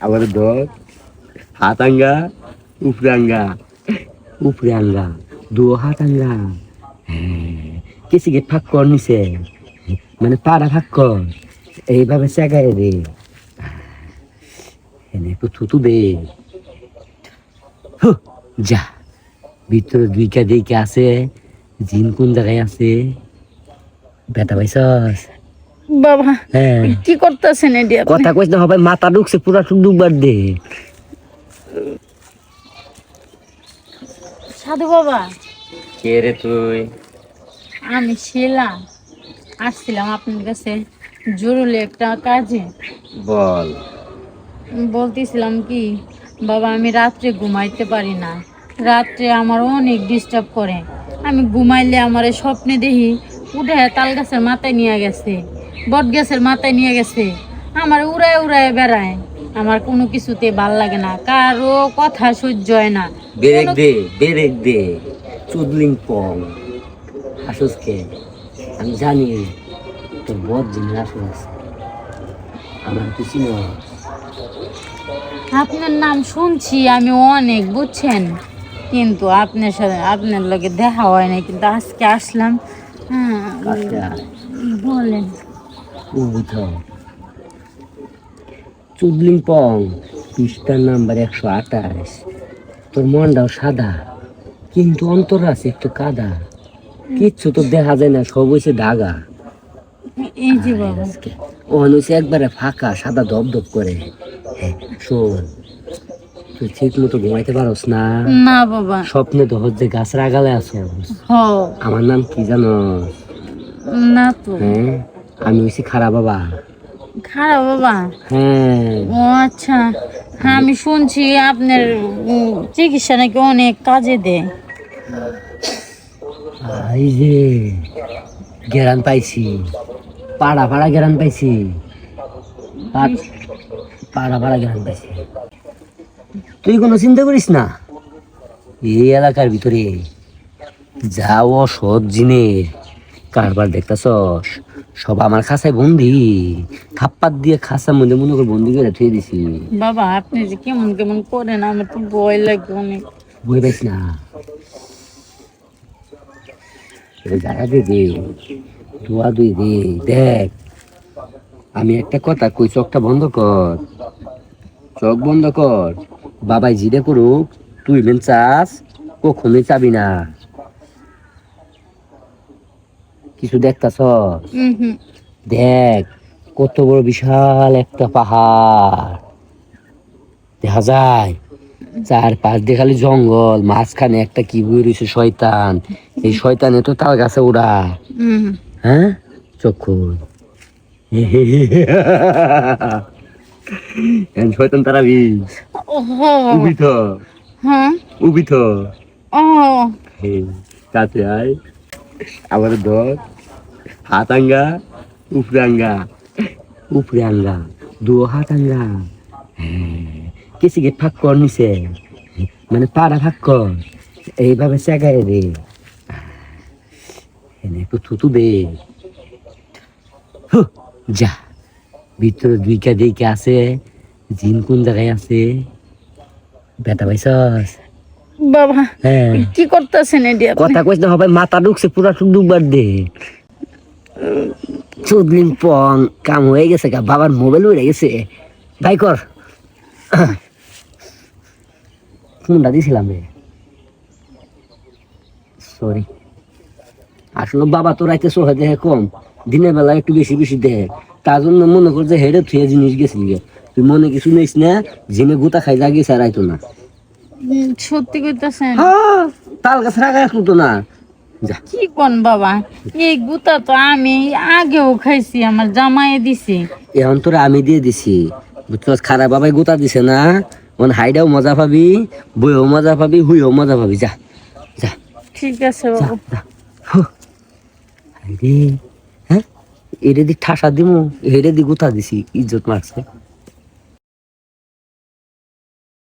আমার ধর হাত আঙ্গা উপরে আঙ্গা উপরে আঙ্গা দু হাত আঙ্গা। হ্যাঁ কিছু কি ফাঁক কর নিছে মানে পাড়া ফাঁক কর এইভাবে চেগায় রে এনে একটু থুতু দে। যা ভিতরে দুইটা দিকে আছে জিন কোন জায়গায় আছে বেটা পাইছস বাবা? হ্যাঁ কি করতেছেন এডি আপনি? কথা কইস না হবে মাথা ঢুকছে পুরা ডুববার দে। সাধু বাবা, কে রে তুই? আমি শিলা, আসছিলাম আপনার কাছে জরুরি একটা কাজে। বল। বলতেছিলাম কি বাবা, আমি রাত্রে ঘুমাইতে পারি না, রাত্রে আমার অনেক ডিস্টার্ব করে। আমি ঘুমাইলে আমার স্বপ্নে দেখি উঠে তাল গাছের মাথায় নিয়ে গেছে, বট গাছের মাথায় নিয়ে গেছে, আমার উড়ায় উড়ায় বেড়ায়। আমার কোনো কিছুতে ভাল লাগে না, কারো কথা সহ্য হয় না। বেরেক দে বেরেক দে চুদলিং পং হাসুসকে আমি জানি তোর বদ জিনিস আসুস আমার কিছু না। আপনার নাম শুনছি আমি অনেক, বুঝছেন, কিন্তু আপনার সাথে আপনার লগে দেখা হয় নাই, কিন্তু আজকে আসলাম। হ্যাঁ, বলেন। চুদলিং পং পৃষ্ঠার নাম্বার 128। তোর মনটাও সাদা কিন্তু অন্তর আছে একটু কাদা, কিচ্ছু তো দেখা যায় না, সব হয়েছে দাগা। এই যে বাবা, ও হচ্ছে একবারে ফাঁকা সাদা ধপ করে। শোন, তুই ঠিক মতো ঘুমাইতে পারস না? না বাবা। স্বপ্নে তো হচ্ছে গাছের আগালে আছো। আমার নাম কি জানো? না তো। হ্যাঁ আমি হয়েছি খারাপ বাবা। খারাপ বাবা? হ্যাঁ। ও আচ্ছা, হ্যাঁ আমি শুনছি আপনার চিকিৎসা নাকি অনেক কাজে দেয়। এই যে গেরান পাইছি, পাড়া পাড়া গেরান পাইছি, পাড়া পাড়া গেরান পাইছি। তুই কোনো চিন্তা করিস না, এই এলাকার ভিতরে যাও সৎ জিনের কারবার দেখতেছস সব আমার খাঁচায় বন্দি, থাপ্পাত দিয়ে খাঁচার মধ্যে মনে করে বন্দি করে থুয়ে দিছি। বাবা আপনি যে কেমন কেমন করেন, আমার তো ভয় লাগে অনেক। ভয় পাইস না, জায়গা দে দে ধোয়া দুই দে। দেখ আমি একটা কথা কই, চোখটা বন্ধ কর, চোখ বন্ধ কর। বাবাই জিরে করুক তুই মেন চাস কখনোই চাবি না। কিছু দেখতাছ? দেখ কত বড় বিশাল একটা পাহাড় দেখা যায়, চার পাশ দিয়ে খালি জঙ্গল, মাঝখানে একটা কি বই রয়েছে শয়তান। এই শয়তানে তো তাল গাছে ওড়া। হ্যাঁ চক্ষু শয়তান তারা উবিত উবিত কাছে আয় আমার ধর হাত আঙ্গা উপরে আঙ্গা উপরে আঙ্গা দু হাত আঙ্গা। হ্যাঁ কিছু কি ফাঁক কর নিছে মানে পাড়া ফাঁক কর এইভাবে চেগায় রে এনে একটু থুতু দে। যা ভিতরে দুইটা দিকে আছে জিন কোন জায়গায় আছে বেটা পাইছস? বাবা হ্যাঁ কি করতেছেন এডি আপনি? কথা কইস না হবে মাথা ঢুকছে পুরা ডুববার দে। চুদলিং পং কাম হয়ে গেছে গা, বাবার মোবাইল উড়ে গেছে, ভাই কর। ফোনটা দিছিলাম রে, সরি। আসলে বাবা তো রাইতে সোহে দেহে কম, দিনের বেলা একটু বেশি বেশি দেহে, তার জন্য মনে কর যে হেডে থুয়ে জিনিস গেছিল। তুই মনে কিছু নিস না, জিনে গুতা খাই যা গেছে রাইতো না। সত্যি কইতাছেন? তাল গাছ রাখা তো না। কি কোন বাবা, এই গুতা তো আমি আগেও খাইছি, আমার জামাইয়ে দিছে। এখন তোরা আমি দিয়ে দিছি বুঝছস, খারাপ বাবাই গুতা দিছে না, ওন হাইডাও মজা পাবি, বইও মজা পাবি, হুইও মজা পাবি। যা যা ঠিক আছে বাবা। হ্যাঁ এটা দি ঠাসা দিমু, হেরে দি গুতা দিছি, ইজ্জত মারছে।